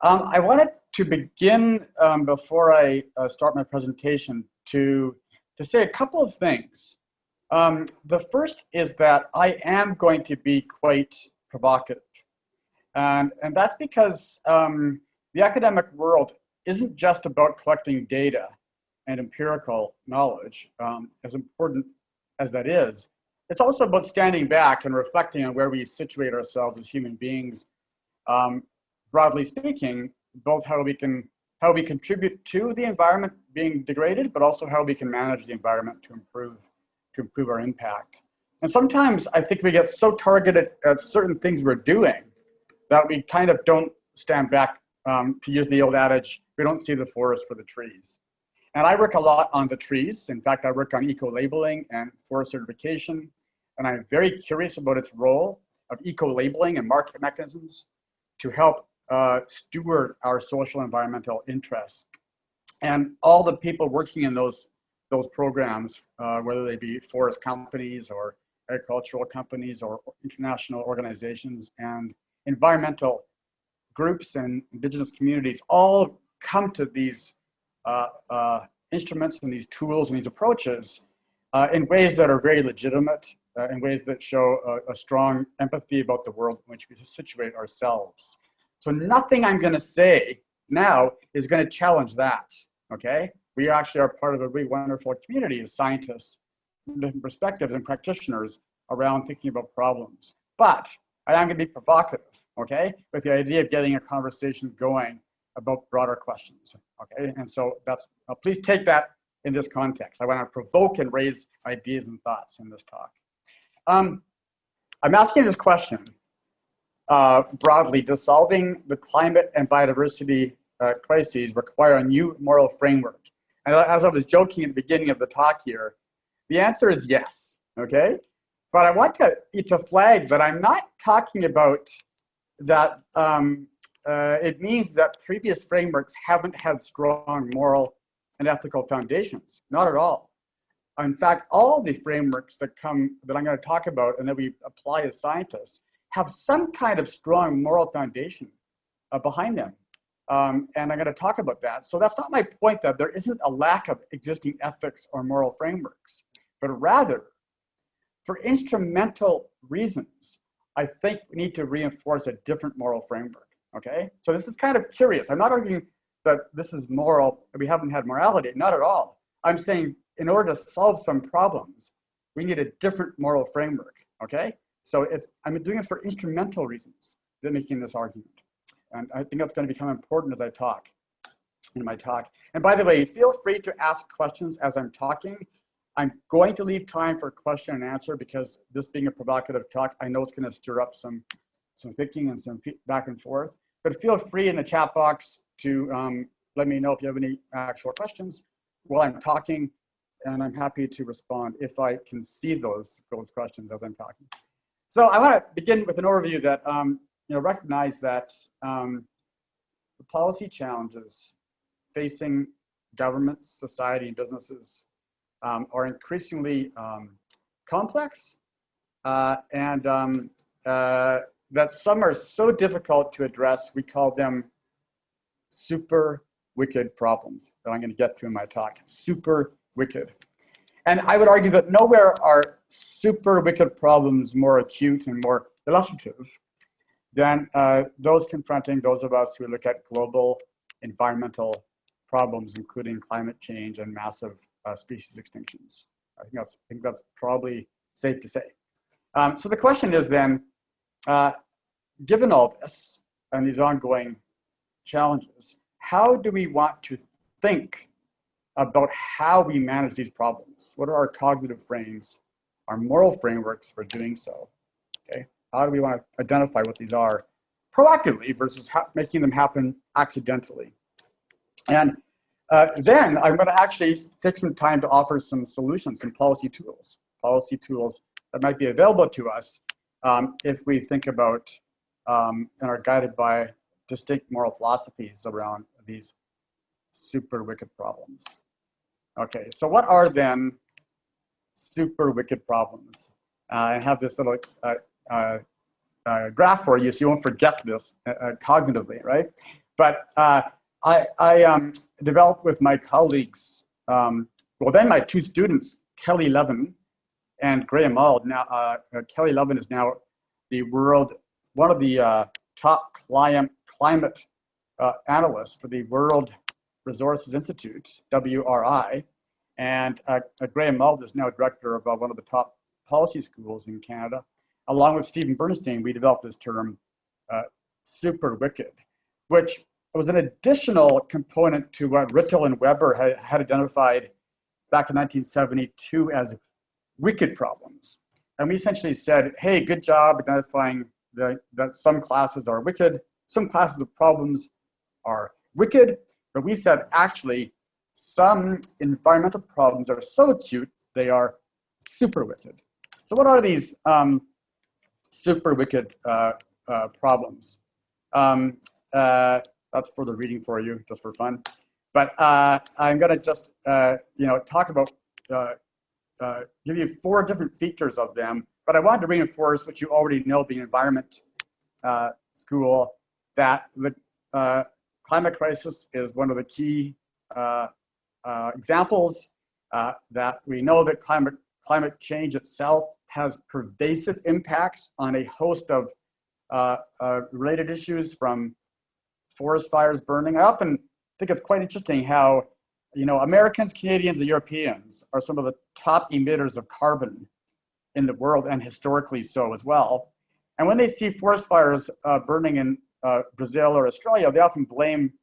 I wanted to begin before I start my presentation to say a couple of things. The first is that I am going to be quite provocative. And that's because the academic world isn't just about collecting data and empirical knowledge, as important as that is. It's also about standing back and reflecting on where we situate ourselves as human beings, broadly speaking, both how we contribute to the environment being degraded, but also how we can manage the environment to improve our impact. And sometimes I think we get so targeted at certain things we're doing that we kind of don't stand back, to use the old adage, we don't see the forest for the trees. And I work a lot on the trees. In fact, I work on eco-labeling and forest certification. And I'm very curious about its role of eco-labeling and market mechanisms to help steward our social environmental interests. And all the people working in those programs, whether they be forest companies or agricultural companies or international organizations and environmental groups and indigenous communities, all come to these instruments and these tools and these approaches in ways that are very legitimate, in ways that show a strong empathy about the world in which we situate ourselves. So nothing I'm going to say now is going to challenge that, okay? We actually are part of a really wonderful community as scientists, different perspectives and practitioners around thinking about problems. But I am going to be provocative, okay, with the idea of getting a conversation going about broader questions, okay? And so that's, please take that in this context. I want to provoke and raise ideas and thoughts in this talk. I'm asking this question broadly: does solving the climate and biodiversity crises require a new moral framework? And as I was joking at the beginning of the talk here, the answer is yes, okay? But I want to flag that I'm not talking about that it means that previous frameworks haven't had strong moral and ethical foundations, not at all. In fact, all the frameworks that I'm going to talk about and that we apply as scientists have some kind of strong moral foundation behind them. And I'm going to talk about that. So that's not my point, that there isn't a lack of existing ethics or moral frameworks, but rather, for instrumental reasons, I think we need to reinforce a different moral framework, okay? So this is kind of curious. I'm not arguing that this is moral, we haven't had morality, not at all. I'm saying in order to solve some problems, we need a different moral framework, okay? So I'm doing this for instrumental reasons than making this argument. And I think that's going to become important as I talk, in my talk. And by the way, feel free to ask questions as I'm talking. I'm going to leave time for question and answer because this being a provocative talk, I know it's going to stir up some thinking and some back and forth. But feel free in the chat box to let me know if you have any actual questions while I'm talking, and I'm happy to respond if I can see those questions as I'm talking. So I want to begin with an overview that recognize that the policy challenges facing governments, society, and businesses are increasingly complex, and that some are so difficult to address, we call them super wicked problems that I'm going to get to in my talk. Super wicked. And I would argue that nowhere are super wicked problems more acute and more illustrative than those confronting those of us who look at global environmental problems, including climate change and massive species extinctions. I think that's probably safe to say. So the question is then, given all this and these ongoing challenges, how do we want to think about how we manage these problems? What are our cognitive frames, our moral frameworks for doing so? Okay, how do we want to identify what these are proactively versus making them happen accidentally? And then I'm going to actually take some time to offer some solutions, some policy tools that might be available to us if we think about and are guided by distinct moral philosophies around these super wicked problems. Okay, so what are then super wicked problems? I have this little graph for you so you won't forget this cognitively, right? But I developed with my colleagues, well, then my two students, Kelly Levin and Graham Auld. Now, Kelly Levin is now one of the top climate analysts for the World Resources Institute, WRI. And Graham Auld is now director of one of the top policy schools in Canada. Along with Stephen Bernstein, we developed this term, super wicked, which was an additional component to what Rittel and Weber had identified back in 1972 as wicked problems. And we essentially said, hey, good job identifying that some classes are wicked, some classes of problems are wicked, but we said actually some environmental problems are so acute, they are super wicked. So what are these super wicked problems? That's further reading for you, just for fun. But I'm going to just talk about, give you 4 different features of them. But I wanted to reinforce what you already know, being environment school, that the climate crisis is one of the key examples. That we know that climate change itself has pervasive impacts on a host of related issues, from forest fires burning. I often think it's quite interesting how, Americans, Canadians, and Europeans are some of the top emitters of carbon in the world, and historically so as well. And when they see forest fires burning in Brazil or Australia, they often blame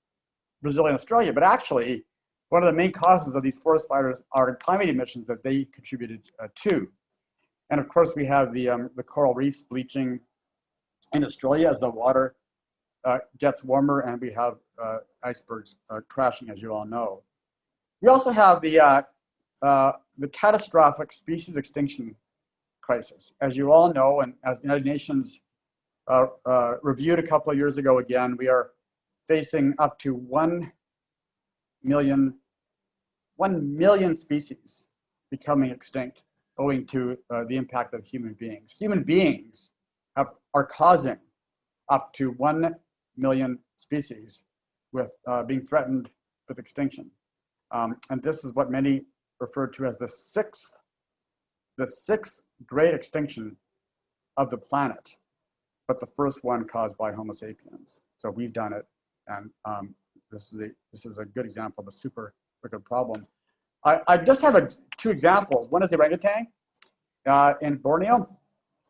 Brazil and Australia, but actually, one of the main causes of these forest fires are climate emissions that they contributed to. And of course, we have the coral reefs bleaching in Australia as the water gets warmer, and we have icebergs crashing, as you all know. We also have the catastrophic species extinction crisis. As you all know, and as the United Nations reviewed a couple of years ago again, we are facing up to 1 million species becoming extinct owing to the impact of human beings. Human beings are causing up to 1 million species with being threatened with extinction. And this is what many refer to as the sixth great extinction of the planet, but the first one caused by Homo sapiens. So we've done it, and this is a good example of a super wicked problem. I just have 2 examples. One is the orangutan in Borneo,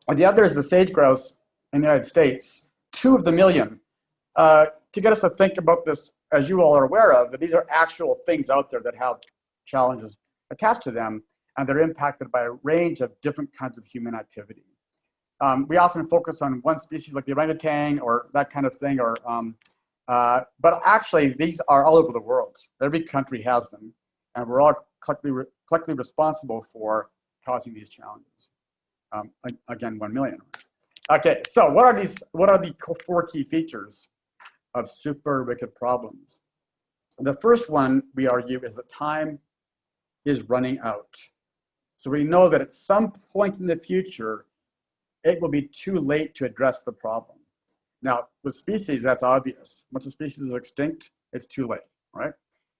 and the other is the sage grouse in the United States. 2 of the million. To get us to think about this, as you all are aware of, that these are actual things out there that have challenges attached to them, and they're impacted by a range of different kinds of human activity. We often focus on one species like the orangutan or that kind of thing, but actually these are all over the world. Every country has them, and we're all collectively responsible for causing these challenges. Again, 1 million. Okay, so what are the 4 key features of super wicked problems? The first one, we argue, is that time is running out. So we know that at some point in the future, it will be too late to address the problem. Now, with species, that's obvious. Once a species is extinct, it's too late, right?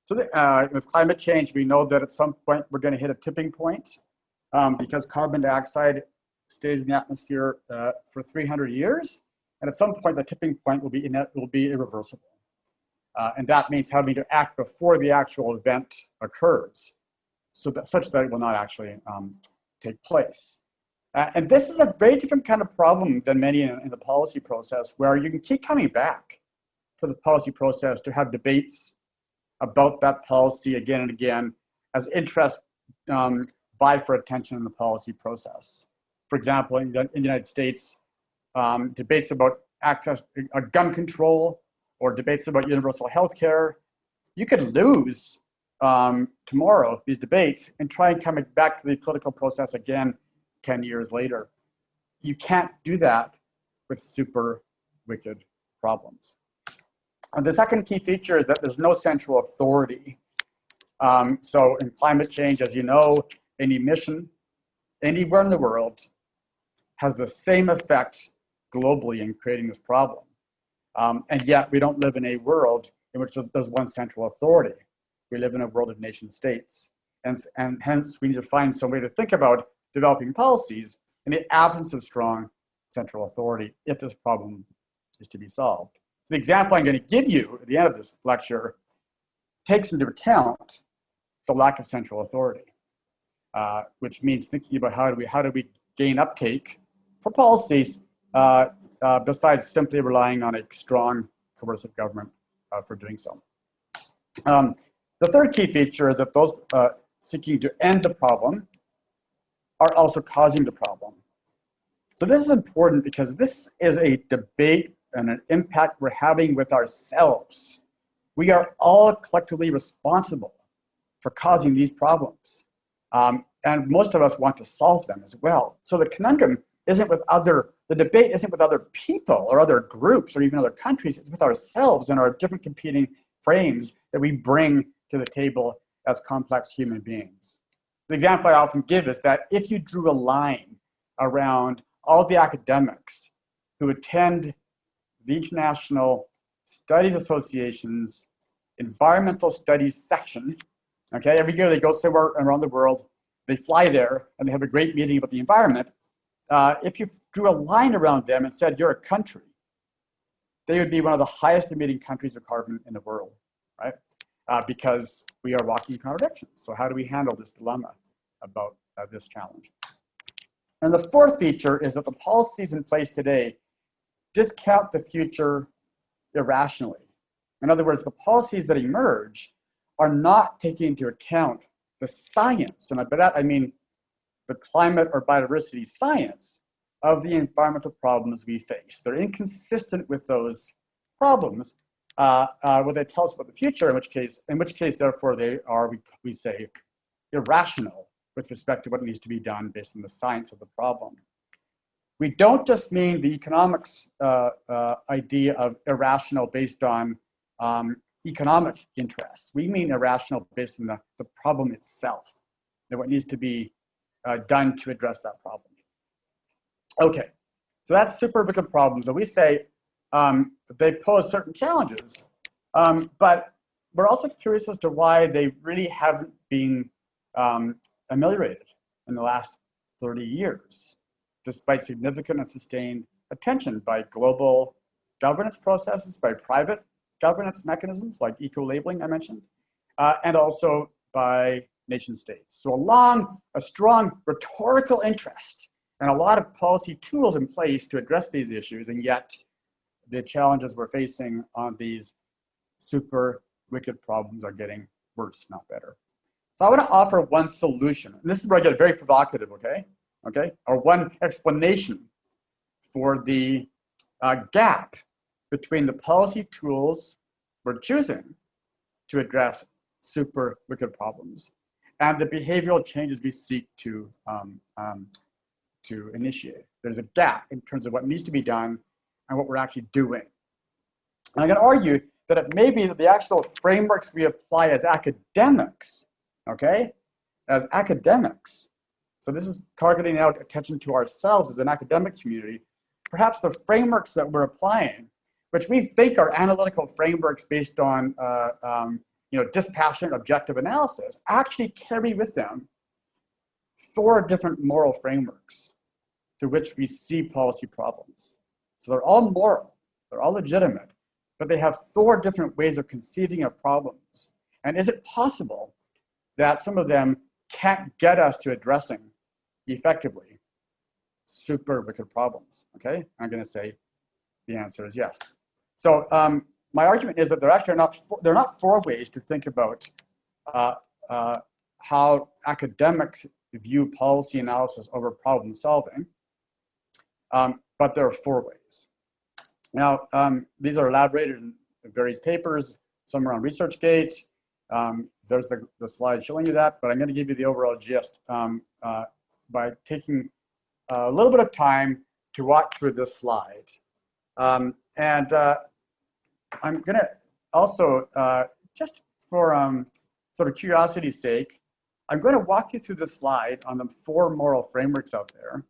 So with climate change, we know that at some point we're going to hit a tipping point because carbon dioxide stays in the atmosphere for 300 years. And at some point, the tipping point will be irreversible. And that means having to act before the actual event occurs, such that it will not actually take place. And this is a very different kind of problem than many in the policy process, where you can keep coming back to the policy process to have debates about that policy again and again as interest vie for attention in the policy process. For example, in the United States, debates about access, gun control, or debates about universal health care, you could lose tomorrow these debates and try and come back to the political process again 10 years later. You can't do that with super wicked problems. And the second key feature is that there's no central authority. So in climate change, as you know, an emission anywhere in the world has the same effect globally in creating this problem. And yet we don't live in a world in which there's one central authority. We live in a world of nation states. And hence we need to find some way to think about developing policies in the absence of strong central authority if this problem is to be solved. So the example I'm going to give you at the end of this lecture takes into account the lack of central authority, which means thinking about how do we gain uptake for policies besides simply relying on a strong coercive government for doing so. The third key feature is that those seeking to end the problem are also causing the problem. So this is important because this is a debate and an impact we're having with ourselves. We are all collectively responsible for causing these problems. And most of us want to solve them as well. So the conundrum isn't with the debate isn't with other people or other groups or even other countries, it's with ourselves and our different competing frames that we bring to the table as complex human beings. The example I often give is that if you drew a line around all the academics who attend the International Studies Association's Environmental Studies section, okay, every year they go somewhere around the world, they fly there and they have a great meeting about the environment. If you drew a line around them and said you're a country, they would be one of the highest emitting countries of carbon in the world, right? Because we are walking in contradictions. So how do we handle this dilemma about this challenge? And the fourth feature is that the policies in place today discount the future irrationally. In other words, the policies that emerge are not taking into account the science, and by that I mean the climate or biodiversity science of the environmental problems we face. They're inconsistent with those problems when they tell us about the future, in which case therefore they are, we say, irrational with respect to what needs to be done based on the science of the problem. We don't just mean the economics idea of irrational based on economic interests. We mean irrational based on the problem itself, and what needs to be done to address that problem. Okay, so that's super wicked problems, and we say they pose certain challenges, but we're also curious as to why they really haven't been ameliorated in the last 30 years, despite significant and sustained attention by global governance processes, by private governance mechanisms like eco-labeling I mentioned, and also by nation states. So a strong rhetorical interest and a lot of policy tools in place to address these issues, and yet the challenges we're facing on these super wicked problems are getting worse, not better. So I want to offer one solution, and this is where I get very provocative, okay? Or one explanation for the gap between the policy tools we're choosing to address super wicked problems and the behavioral changes we seek to initiate. There's a gap in terms of what needs to be done and what we're actually doing. And I'm going to argue that it may be that the actual frameworks we apply as academics, okay, as academics, so this is targeting out attention to ourselves as an academic community, perhaps the frameworks that we're applying, which we think are analytical frameworks based on dispassionate objective analysis, actually carry with them 4 different moral frameworks through which we see policy problems. So they're all moral, they're all legitimate, but they have 4 different ways of conceiving of problems. And is it possible that some of them can't get us to addressing effectively super wicked problems? Okay, I'm going to say the answer is yes. So my argument is that they're not 4 ways to think about how academics view policy analysis over problem solving, but there are 4 ways. Now, these are elaborated in various papers, some are on ResearchGate. There's the slide showing you that, but I'm going to give you the overall gist by taking a little bit of time to walk through this slide. I'm going to also, just for sort of curiosity's sake, I'm going to walk you through the slide on the 4 moral frameworks out there.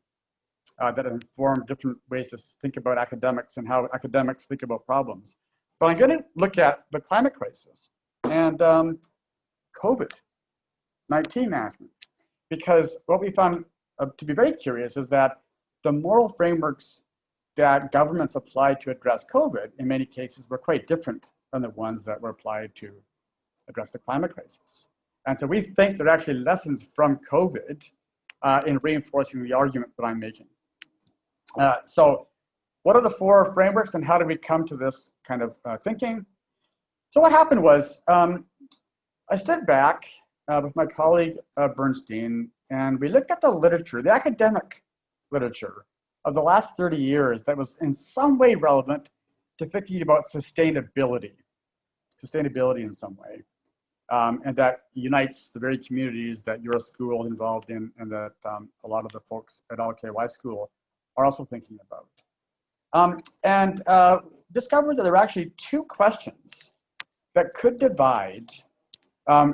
that inform different ways to think about academics and how academics think about problems. But I'm going to look at the climate crisis and COVID-19 management, because what we found to be very curious is that the moral frameworks that governments applied to address COVID in many cases were quite different than the ones that were applied to address the climate crisis. And so we think there are actually lessons from COVID in reinforcing the argument that I'm making. So what are the four frameworks and how did we come to this kind of thinking? So what happened was I stood back with my colleague Bernstein, and we looked at the literature, the academic literature of the last 30 years that was in some way relevant to thinking about sustainability in some way, and that unites the very communities that your school is involved in and that a lot of the folks at LKY school are also thinking about. And discovered that there were actually two questions that could divide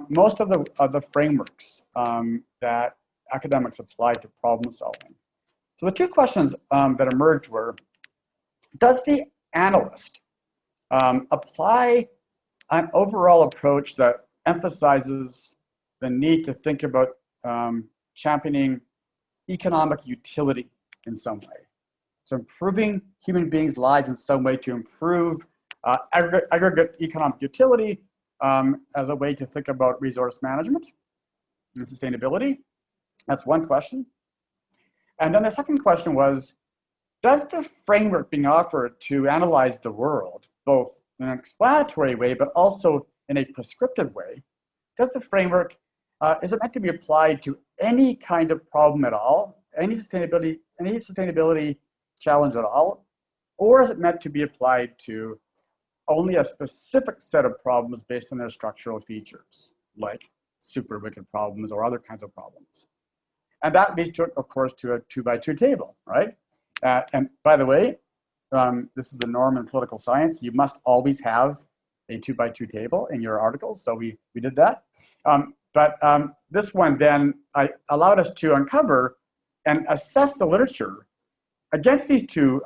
most of the frameworks that academics apply to problem solving. So the two questions that emerged were, does the analyst apply an overall approach that emphasizes the need to think about championing economic utility in some way? So improving human beings' lives in some way to improve aggregate economic utility as a way to think about resource management and sustainability. That's one question. And then the second question was, does the framework being offered to analyze the world, both in an explanatory way, but also in a prescriptive way, does the framework, is it meant to be applied to any kind of problem at all, any sustainability challenge at all, or is it meant to be applied to only a specific set of problems based on their structural features, like super wicked problems or other kinds of problems? And that leads to, of course, to a 2x2 table, right? And by the way, this is a norm in political science. You must always have a 2x2 table in your articles, so we did that. But this one then allowed us to uncover and assess the literature against these two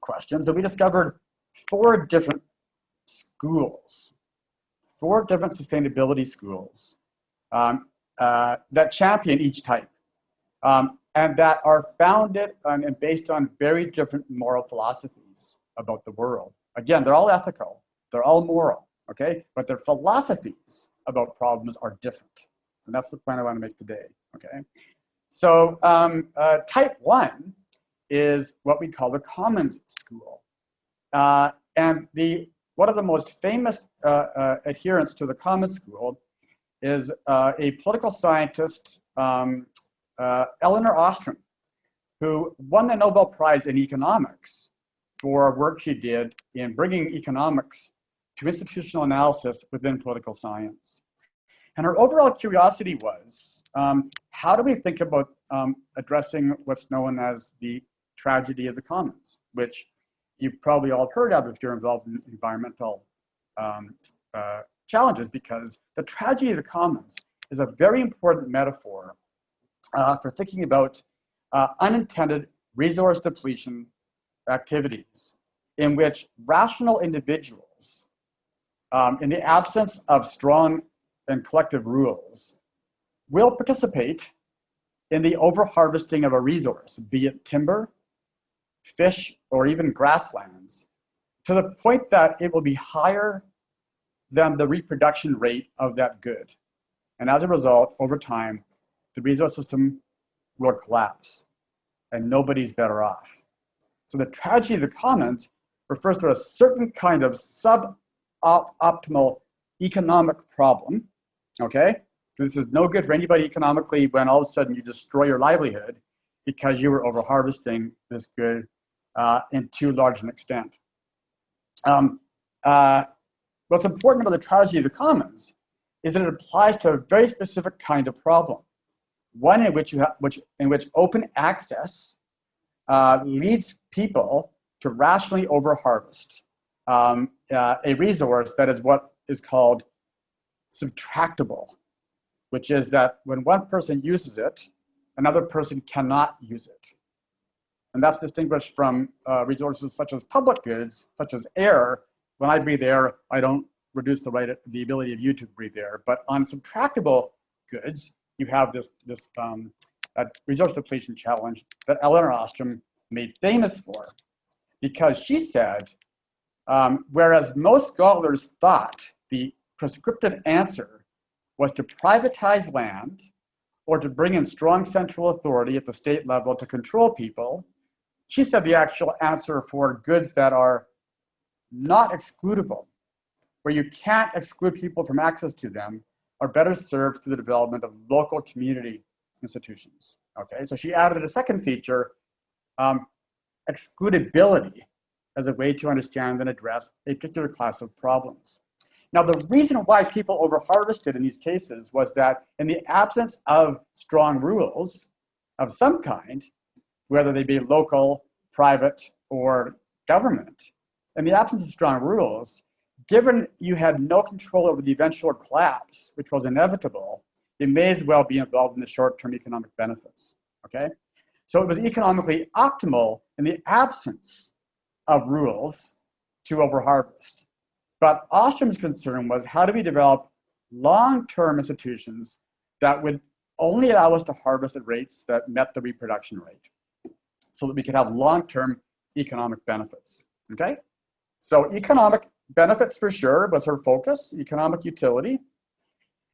questions. And we discovered four different schools, four different sustainability schools that champion each type and that are founded and based on very different moral philosophies about the world. Again, they're all ethical, they're all moral, okay? But their philosophies about problems are different. And that's the point I want to make today, okay? So type one is what we call the Commons School. And one of the most famous adherents to the Commons School is a political scientist, Elinor Ostrom, who won the Nobel Prize in economics for work she did in bringing economics to institutional analysis within political science. And her overall curiosity was, how do we think about addressing what's known as the tragedy of the commons, which you've probably all heard of if you're involved in environmental challenges, because the tragedy of the commons is a very important metaphor for thinking about unintended resource depletion activities in which rational individuals, in the absence of strong and collective rules, will participate in the overharvesting of a resource, be it timber, fish, or even grasslands, to the point that it will be higher than the reproduction rate of that good. And as a result, over time, the resource system will collapse and nobody's better off. So the tragedy of the commons refers to a certain kind of suboptimal economic problem, okay? This is no good for anybody economically when all of a sudden you destroy your livelihood because you were overharvesting this good in too large an extent. What's important about the tragedy of the commons is that it applies to a very specific kind of problem, one in which open access leads people to rationally overharvest a resource that is what is called subtractable, which is that when one person uses it, another person cannot use it. And that's distinguished from resources such as public goods, such as air. When I breathe air, I don't reduce the ability of you to breathe air. But on subtractable goods, you have this resource depletion challenge that Elinor Ostrom made famous for, because she said, whereas most scholars thought the prescriptive answer was to privatize land or to bring in strong central authority at the state level to control people, she said the actual answer for goods that are not excludable, where you can't exclude people from access to them, are better served through the development of local community institutions. Okay, so she added a second feature, excludability, as a way to understand and address a particular class of problems. Now, the reason why people overharvested in these cases was that in the absence of strong rules of some kind, whether they be local, private, or government, in the absence of strong rules, given you had no control over the eventual collapse, which was inevitable, it may as well be involved in the short-term economic benefits, okay? So it was economically optimal in the absence of rules to overharvest. But Ostrom's concern was, how do we develop long-term institutions that would only allow us to harvest at rates that met the reproduction rate, so that we could have long-term economic benefits, okay? So economic benefits for sure was her focus, economic utility.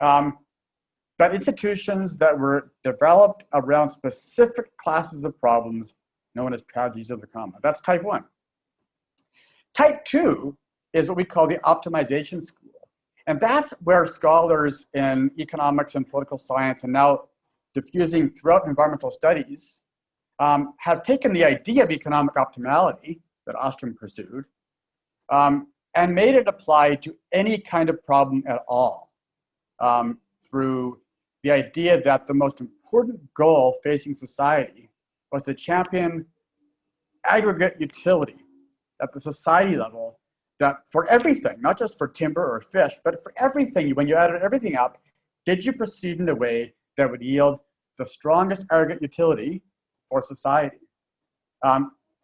But institutions that were developed around specific classes of problems known as tragedies of the common. That's type 1. Type 2 is what we call the optimization school. And that's where scholars in economics and political science, and now diffusing throughout environmental studies, have taken the idea of economic optimality that Ostrom pursued and made it apply to any kind of problem at all, through the idea that the most important goal facing society was to champion aggregate utility at the society level, that for everything, not just for timber or fish, but for everything, when you added everything up, did you proceed in a way that would yield the strongest aggregate utility for society?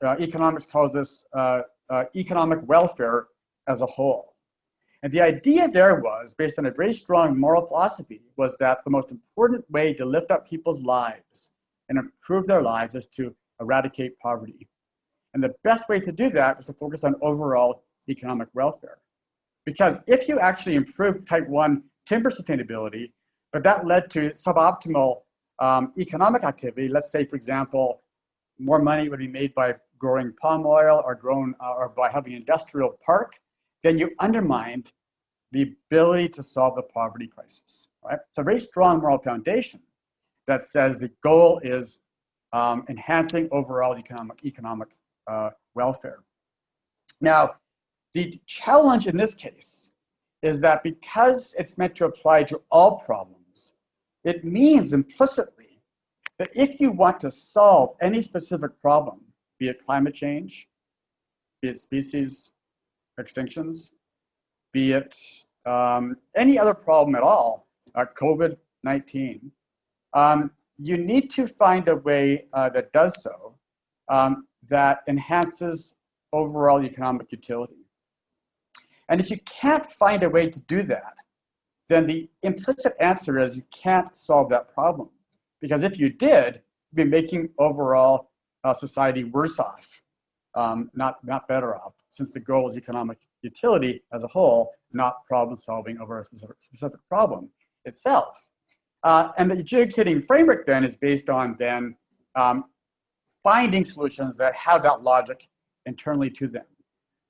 Economics calls this economic welfare as a whole. And the idea there was, based on a very strong moral philosophy, was that the most important way to lift up people's lives and improve their lives is to eradicate poverty. And the best way to do that is to focus on overall economic welfare. Because if you actually improved type 1 timber sustainability, but that led to suboptimal economic activity, let's say, for example, more money would be made by growing palm oil or by having an industrial park, then you undermined the ability to solve the poverty crisis, right? It's a very strong moral foundation that says the goal is enhancing overall economic welfare. Now, the challenge in this case is that because it's meant to apply to all problems, it means implicitly that if you want to solve any specific problem, be it climate change, be it species extinctions, be it any other problem at all, COVID-19, you need to find a way that does so, that enhances overall economic utility. And if you can't find a way to do that, then the implicit answer is you can't solve that problem. Because if you did, you'd be making overall society worse off, not better off, since the goal is economic utility as a whole, not problem solving over a specific problem itself. And the adjudicating framework then is based on then finding solutions that have that logic internally to them.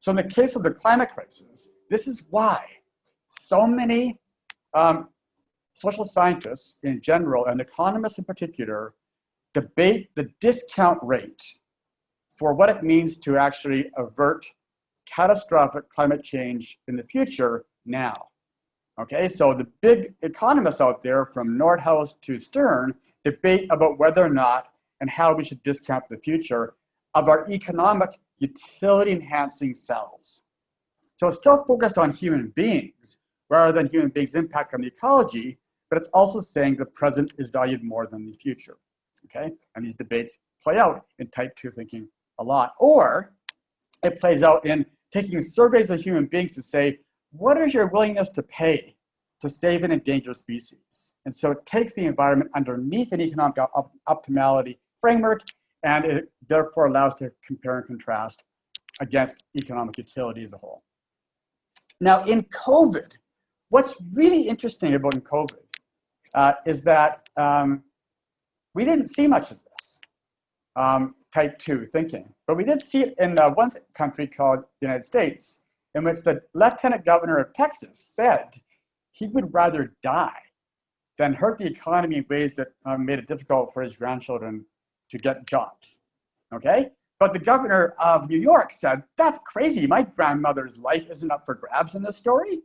So in the case of the climate crisis, this is why so many social scientists in general and economists in particular debate the discount rate for what it means to actually avert catastrophic climate change in the future now. Okay, so the big economists out there from Nordhaus to Stern debate about whether or not and how we should discount the future of our economic utility enhancing selves. So it's still focused on human beings rather than human beings' impact on the ecology, but it's also saying the present is valued more than the future. okay? And these debates play out in type 2 thinking a lot. Or it plays out in taking surveys of human beings to say, what is your willingness to pay to save an endangered species? And so it takes the environment underneath an economic optimality framework, and it therefore allows to compare and contrast against economic utility as a whole. Now in COVID, what's really interesting about in COVID is that we didn't see much of this type 2 thinking, but we did see it in one country called the United States, in which the lieutenant governor of Texas said he would rather die than hurt the economy in ways that made it difficult for his grandchildren to get jobs, okay? But the governor of New York said, that's crazy. My grandmother's life isn't up for grabs in this story.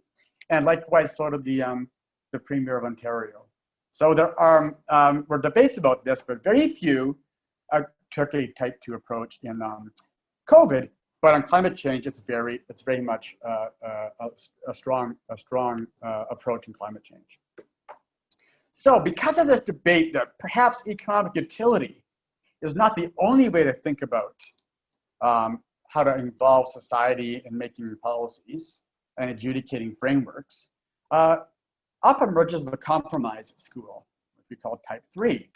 And likewise, so did the premier of Ontario. So there were debates about this, but very few took a type 2 approach in COVID. But on climate change, it's very much a strong approach in climate change. So because of this debate that perhaps economic utility is not the only way to think about how to involve society in making policies and adjudicating frameworks, up emerges the compromise school, which we call type 3,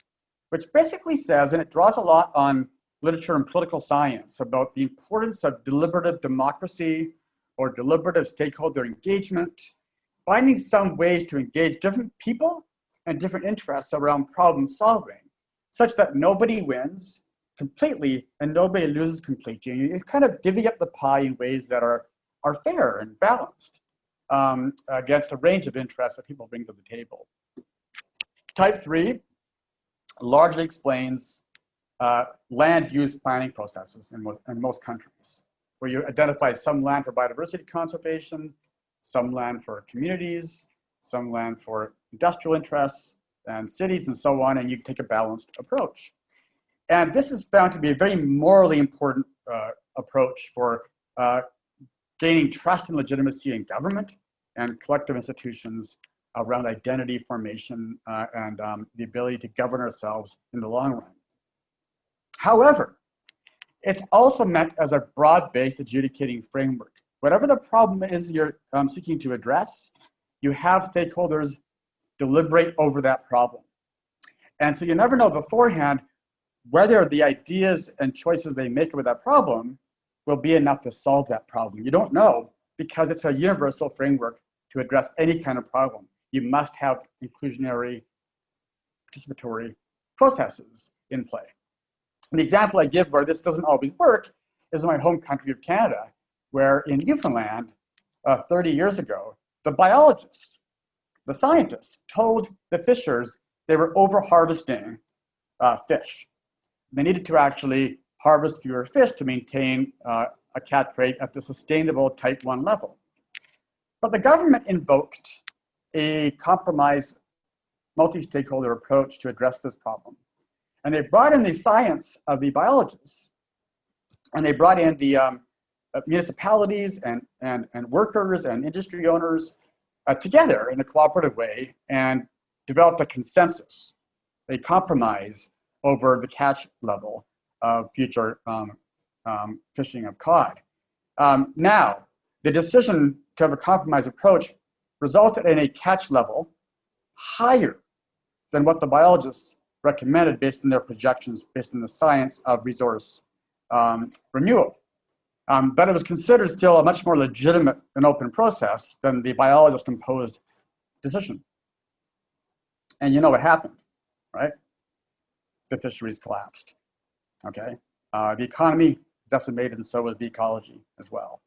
which basically says, and it draws a lot on literature and political science about the importance of deliberative democracy or deliberative stakeholder engagement, finding some ways to engage different people and different interests around problem solving, such that nobody wins completely and nobody loses completely. And you kind of divvy up the pie in ways that are fair and balanced against a range of interests that people bring to the table. Type 3 largely explains land use planning processes in most countries, where you identify some land for biodiversity conservation, some land for communities, some land for industrial interests and cities and so on, and you take a balanced approach. And this is found to be a very morally important approach for gaining trust and legitimacy in government and collective institutions around identity formation and the ability to govern ourselves in the long run. However, it's also meant as a broad-based adjudicating framework. Whatever the problem is you're seeking to address, you have stakeholders deliberate over that problem. And so you never know beforehand whether the ideas and choices they make with that problem will be enough to solve that problem. You don't know because it's a universal framework to address any kind of problem. You must have inclusionary, participatory processes in play. The example I give where this doesn't always work is in my home country of Canada, where in Newfoundland, 30 years ago, the biologists, the scientists told the fishers they were over-harvesting fish. They needed to actually harvest fewer fish to maintain a catch rate at the sustainable type 1 level. But the government invoked a compromise multi-stakeholder approach to address this problem. And they brought in the science of the biologists, and they brought in the municipalities and workers and industry owners together in a cooperative way and developed a consensus, a compromise over the catch level of future fishing of cod. Now, the decision to have a compromise approach resulted in a catch level higher than what the biologists recommended based on their projections, based on the science of resource renewal. But it was considered still a much more legitimate and open process than the biologist imposed decision. And you know what happened, right? The fisheries collapsed, okay? The economy decimated, and so was the ecology as well.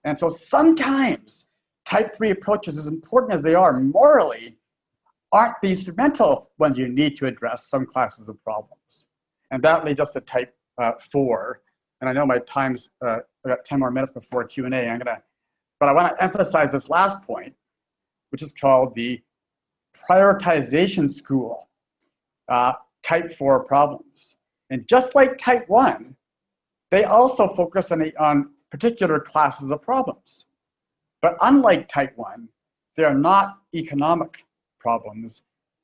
And so sometimes type 3 approaches, as important as they are morally, aren't the instrumental ones you need to address some classes of problems. And that leads us to type 4. And I know my time's, I got 10 more minutes before Q&A. But I want to emphasize this last point, which is called the prioritization school, type 4 problems. And just like type 1, they also focus on particular classes of problems. But unlike type 1, they are not economic problems.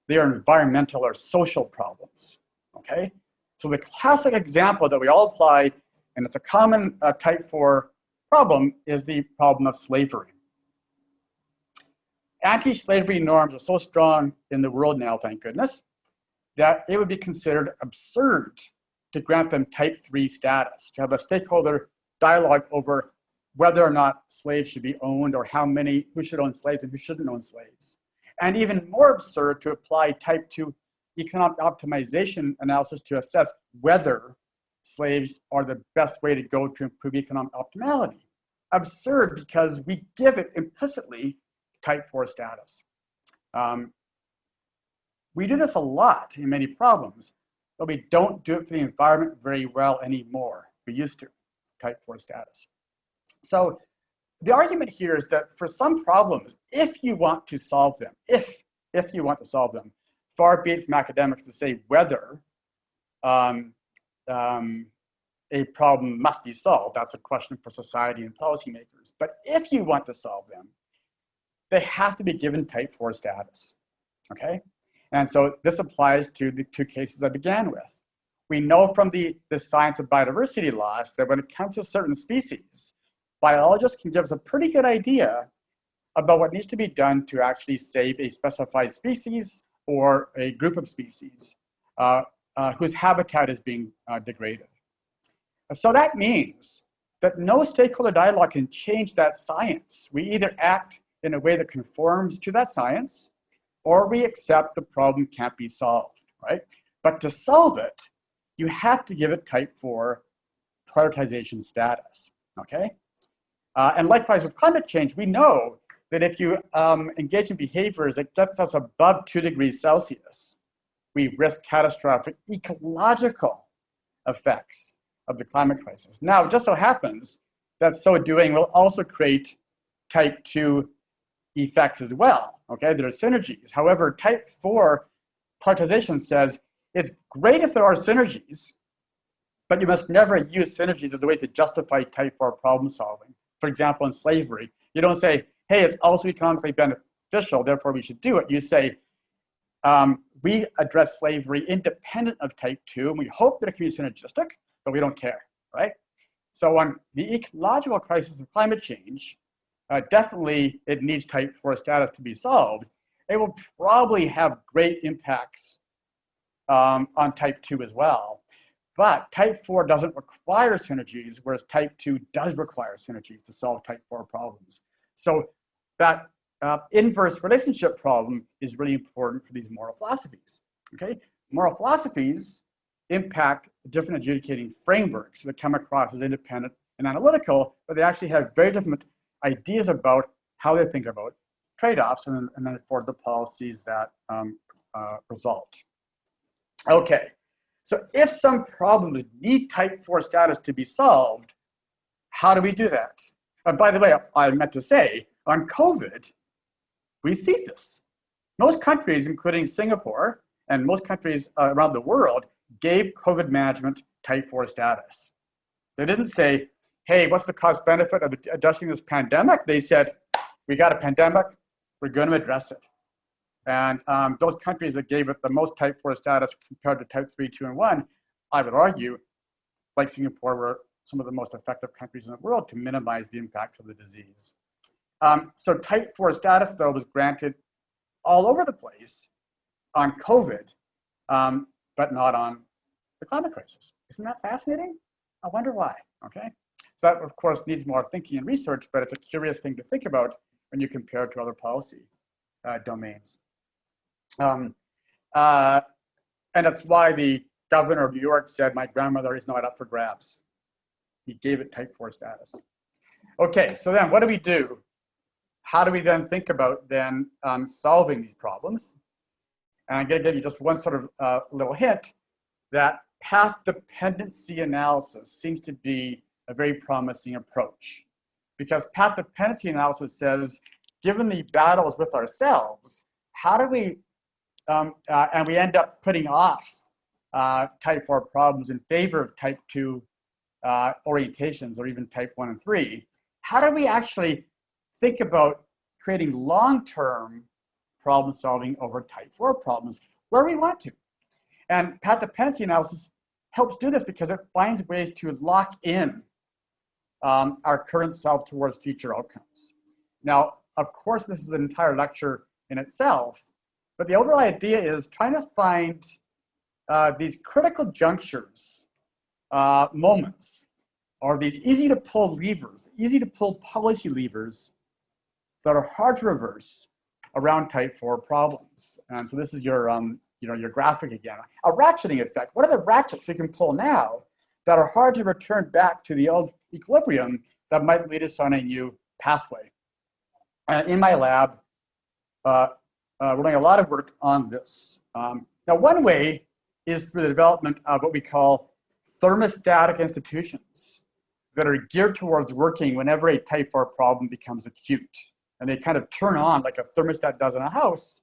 They are environmental or social problems. okay? So the classic example that we all apply, and it's a common type 4 problem, is the problem of slavery. Anti-slavery norms are so strong in the world now, thank goodness, that it would be considered absurd to grant them type 3 status, to have a stakeholder dialogue over whether or not slaves should be owned or who should own slaves and who shouldn't own slaves. And even more absurd to apply type 2 economic optimization analysis to assess whether slaves are the best way to go to improve economic optimality. Absurd because we give it implicitly type 4 status. We do this a lot in many problems, but we don't do it for the environment very well anymore. We used to, type 4 status. So the argument here is that for some problems, if you want to solve them, if you want to solve them, far be it from academics to say whether a problem must be solved. That's a question for society and policymakers. But if you want to solve them, they have to be given type 4 status, okay? And so this applies to the two cases I began with. We know from the science of biodiversity loss that when it comes to certain species, biologists can give us a pretty good idea about what needs to be done to actually save a specified species or a group of species whose habitat is being degraded. So that means that no stakeholder dialogue can change that science. We either act in a way that conforms to that science, or we accept the problem can't be solved, right? But to solve it, you have to give it type 4 prioritization status, okay? And likewise with climate change, we know that if you engage in behaviors that gets us above 2 degrees Celsius, we risk catastrophic ecological effects of the climate crisis. Now, it just so happens that so doing will also create type 2 effects as well, okay? There are synergies. However, type 4 prioritization says it's great if there are synergies, but you must never use synergies as a way to justify type 4 problem solving. For example, in slavery, you don't say, hey, it's also economically beneficial, therefore we should do it. You say, we address slavery independent of type 2, and we hope that it can be synergistic, but we don't care, right? So on the ecological crisis of climate change, definitely it needs type 4 status to be solved. It will probably have great impacts on type 2 as well. But type 4 doesn't require synergies, whereas type 2 does require synergies to solve type 4 problems. So that inverse relationship problem is really important for these moral philosophies, okay? Moral philosophies impact different adjudicating frameworks that come across as independent and analytical, but they actually have very different ideas about how they think about trade-offs and then for the policies that result. Okay, so if some problems need type 4 status to be solved, how do we do that? And by the way, I meant to say, on COVID, we see this. Most countries, including Singapore, and most countries around the world, gave COVID management type 4 status. They didn't say, hey, what's the cost benefit of addressing this pandemic? They said, we got a pandemic, we're going to address it. And those countries that gave it the most type 4 status compared to type 3, 2, and 1, I would argue, like Singapore, were some of the most effective countries in the world to minimize the impact of the disease. So type 4 status, though, was granted all over the place on COVID, but not on the climate crisis. Isn't that fascinating? I wonder why, okay? So that, of course, needs more thinking and research, but it's a curious thing to think about when you compare it to other policy domains. And that's why the governor of New York said, my grandmother is not up for grabs. He gave it type 4 status. Okay, so then what do we do? How do we then think about then solving these problems? And I'm going to give you just one sort of little hint that path dependency analysis seems to be a very promising approach, because path dependency analysis says, given the battles with ourselves, how do we, and we end up putting off type 4 problems in favor of type 2 orientations, or even type 1 and 3, how do we actually think about creating long-term problem solving over type 4 problems where we want to? And path dependency analysis helps do this because it finds ways to lock in our current self towards future outcomes. Now, of course, this is an entire lecture in itself, but the overall idea is trying to find these critical junctures, moments, or these easy to pull levers, easy to pull policy levers that are hard to reverse around type 4 problems. And so this is your, your graphic again. A ratcheting effect. What are the ratchets we can pull now that are hard to return back to the old equilibrium that might lead us on a new pathway? And in my lab, we're doing a lot of work on this. Now, one way is through the development of what we call thermostatic institutions that are geared towards working whenever a type 4 problem becomes acute. And they kind of turn on like a thermostat does in a house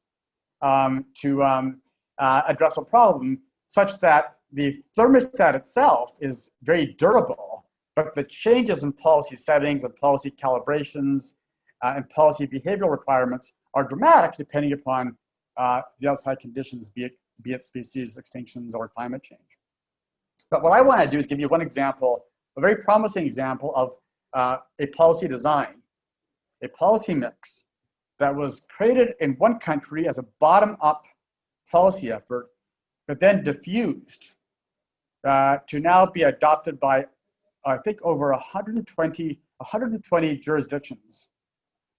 to address a problem, such that the thermostat itself is very durable, but the changes in policy settings and policy calibrations and policy behavioral requirements are dramatic depending upon the outside conditions, be it species extinctions or climate change. But what I want to do is give you one example, a very promising example of a policy design, a policy mix that was created in one country as a bottom-up policy effort, but then diffused to now be adopted by, I think, over 120 jurisdictions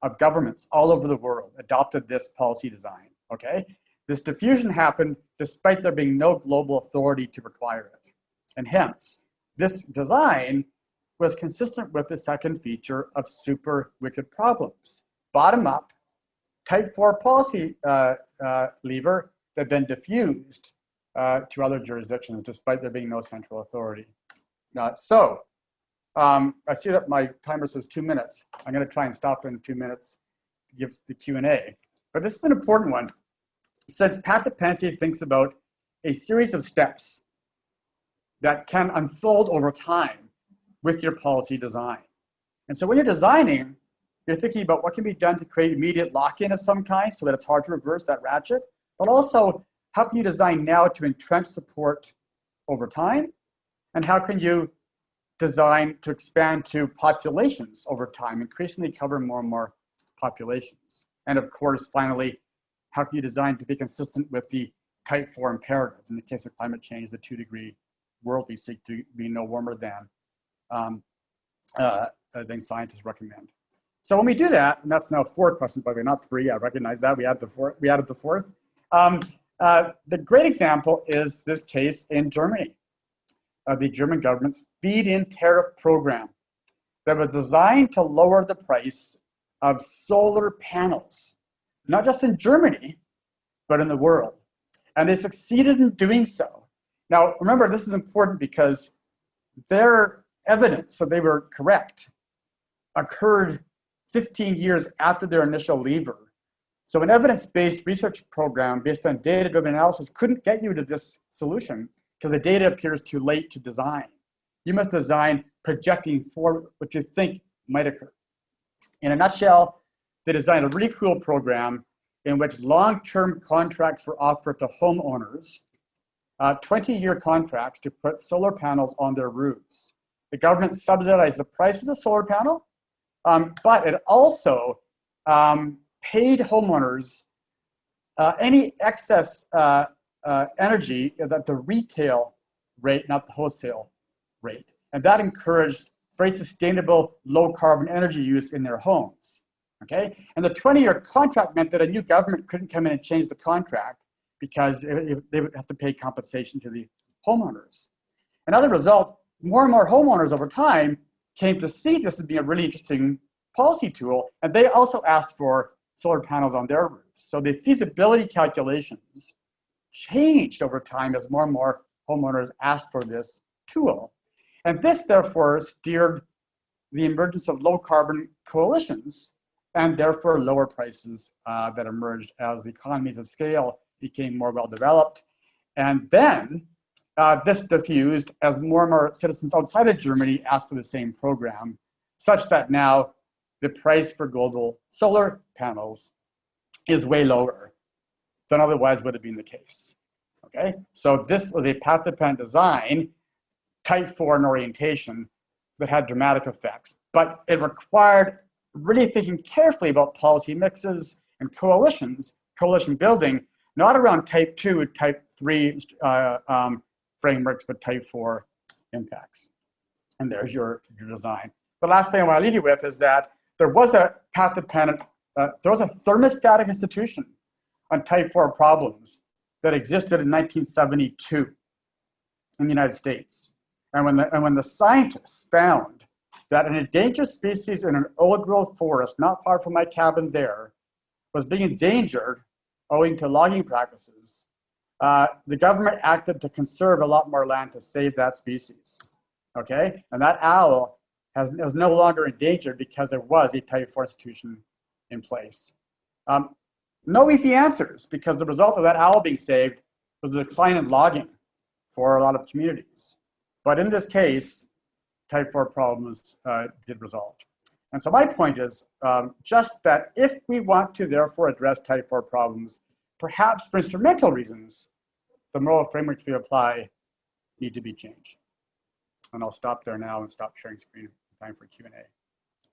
of governments all over the world adopted this policy design, okay? This diffusion happened despite there being no global authority to require it. And hence, this design was consistent with the second feature of super wicked problems. Bottom up, type 4 policy lever that then diffused to other jurisdictions despite there being no central authority. I see that my timer says 2 minutes. I'm going to try and stop in 2 minutes to give the Q&A. But this is an important one. Since path dependency thinks about a series of steps that can unfold over time with your policy design. And so when you're designing, you're thinking about what can be done to create immediate lock-in of some kind so that it's hard to reverse that ratchet, but also how can you design now to entrench support over time? And how can you design to expand to populations over time, increasingly cover more and more populations? And of course, finally, how can you design to be consistent with the type 4 imperative? In the case of climate change, the 2-degree world we seek to be no warmer than scientists recommend. So when we do that, and that's now 4 questions, by the way, not 3, I recognize that, we added the fourth. The great example is this case in Germany, the German government's feed-in tariff program that was designed to lower the price of solar panels, not just in Germany, but in the world. And they succeeded in doing so. Now, remember, this is important because their evidence that they were correct occurred 15 years after their initial lever. So an evidence-based research program based on data-driven analysis couldn't get you to this solution because the data appears too late to design. You must design projecting for what you think might occur. In a nutshell, they designed a really cool program in which long-term contracts were offered to homeowners, 20-year contracts to put solar panels on their roofs. The government subsidized the price of the solar panel, but it also paid homeowners any excess energy at the retail rate, not the wholesale rate. And that encouraged very sustainable low carbon energy use in their homes, okay? And the 20-year contract meant that a new government couldn't come in and change the contract because they would have to pay compensation to the homeowners. And as a result, more and more homeowners over time came to see this as being a really interesting policy tool, and they also asked for solar panels on their roofs. So the feasibility calculations changed over time as more and more homeowners asked for this tool. And this, therefore, steered the emergence of low-carbon coalitions and therefore lower prices that emerged as the economies of scale became more well-developed. And then this diffused as more and more citizens outside of Germany asked for the same program, such that now the price for global solar panels is way lower than otherwise would have been the case. Okay, so this was a path-dependent design, type 4 in orientation, that had dramatic effects, but it required really thinking carefully about policy mixes and coalition building, not around type 2 and type 3 frameworks, but type 4 impacts. And there's your design. The last thing I want to leave you with is that there was a path-dependent, there was a thermostatic institution on type 4 problems that existed in 1972 in the United States. And when the scientists found that an endangered species in an old-growth forest not far from my cabin there was being endangered owing to logging practices, the government acted to conserve a lot more land to save that species. Okay, and that owl is no longer endangered because there was a type 4 institution in place. No easy answers, because the result of that owl being saved was a decline in logging for a lot of communities. But in this case, type 4 problems did resolve. And so my point is just that if we want to therefore address type 4 problems, perhaps for instrumental reasons, the moral frameworks we apply need to be changed. And I'll stop there now and stop sharing screen. Time for Q&A.